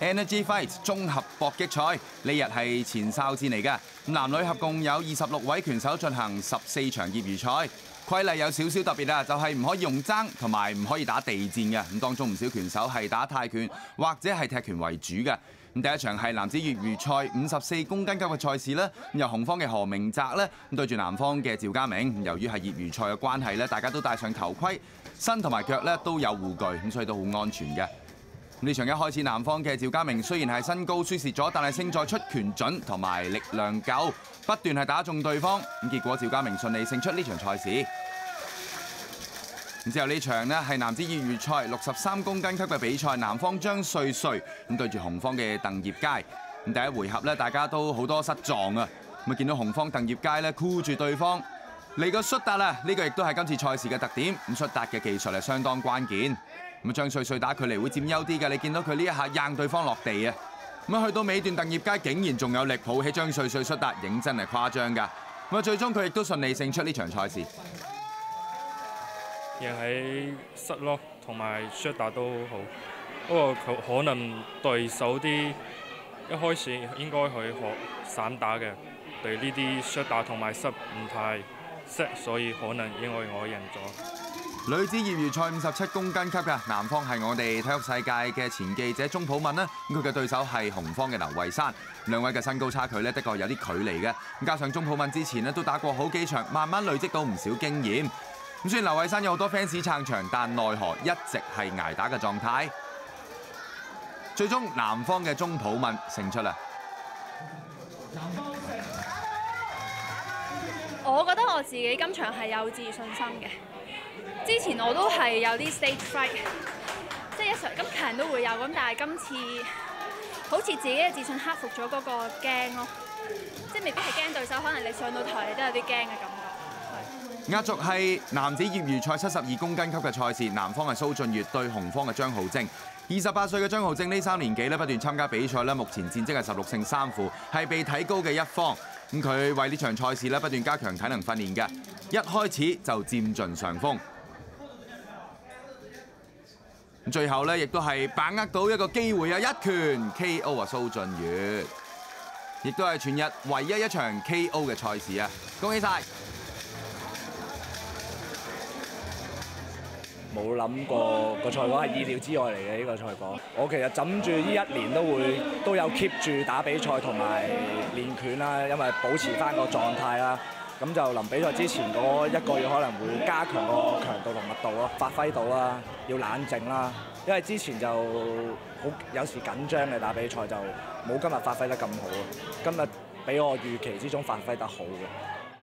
Energy Fight 綜合搏擊賽呢日係前哨戰嚟嘅，男女合共有26位拳手進行14場業餘賽。規例有少少特別啊，就係唔可以用爭同埋唔可以打地戰嘅。咁當中唔少拳手係打泰拳或者係踢拳為主嘅。咁第一場係男子業餘賽54公斤級嘅賽事啦。由紅方嘅何明澤咧對住南方嘅趙家明。由於係業餘賽嘅關係咧，大家都戴上頭盔，身同埋腳咧都有護具，咁所以都好安全嘅。呢場一開始，南方嘅趙家明雖然係身高輸蝕咗，但係勝在出拳準同埋力量夠，不斷係打中對方。咁結果趙家明順利勝出呢場賽事。之後呢場呢係男子業餘賽63公斤級嘅比賽，南方張瑞瑞咁對住紅方嘅鄧業佳。咁第一回合呢，大家都好多失撞啊！咁見到紅方鄧業佳呢箍住對方嚟個摔達啊！呢個亦都係今次賽事嘅特點。咁摔達嘅技術係相當關鍵。咁張瑞瑞打距離會佔優啲嘅，你見到佢呢一下掟對方落地啊！咁去到尾段，鄧業佳竟然仲有力抱起張瑞瑞摔達，認真係誇張㗎。咁最終佢亦都順利勝出呢場賽事。贏喺膝咯，同埋摔打都好。不過可能對手啲一開始應該去學散打嘅，對呢啲摔打同埋膝唔太識，所以可能因為我贏咗。女子業餘賽57公斤級嘅，南方係我哋體育世界嘅前記者鐘普敏啦。咁佢嘅對手係紅方嘅劉慧珊，兩位嘅身高差距咧，的確有啲距離嘅。咁加上鐘普敏之前咧都打過好幾場，慢慢累積到唔少經驗。咁雖然劉慧珊有好多 fans 撐場，但奈何一直係捱打嘅狀態。最終南方嘅鐘普敏勝出啦。我覺得我自己今場係有自信心嘅。之前我都係有啲 stage fright， 即係一場咁其實都會有咁，但係今次好似自己嘅自信克服咗嗰個驚咯，即係未必係驚對手，可能你上到台你都有啲驚嘅感覺。壓軸係男子業餘賽72公斤級嘅賽事，南方係蘇俊悅對紅方嘅張浩正。28歲嘅張浩正呢3年幾咧不斷參加比賽咧，目前戰績係16勝3負，係被睇高嘅一方。咁佢為呢場賽事咧不斷加強體能訓練嘅，一開始就佔盡上風。最後咧，亦都係把握到一個機會啊！一拳 KO 啊蘇俊悅，亦都係全日唯一一場 KO 嘅賽事啊！恭喜晒！冇諗過個賽果係意料之外嚟嘅呢個賽果。我其實枕住呢1年都有 keep 住打比賽同埋練拳啦，因為保持翻個狀態啦。咁就臨比賽之前嗰1個月可能會加強個強度同密度咯，發揮到啦，要冷靜啦。因為之前就好有時緊張嘅打比賽，就冇今日發揮得咁好。今日比我預期之中發揮得好嘅。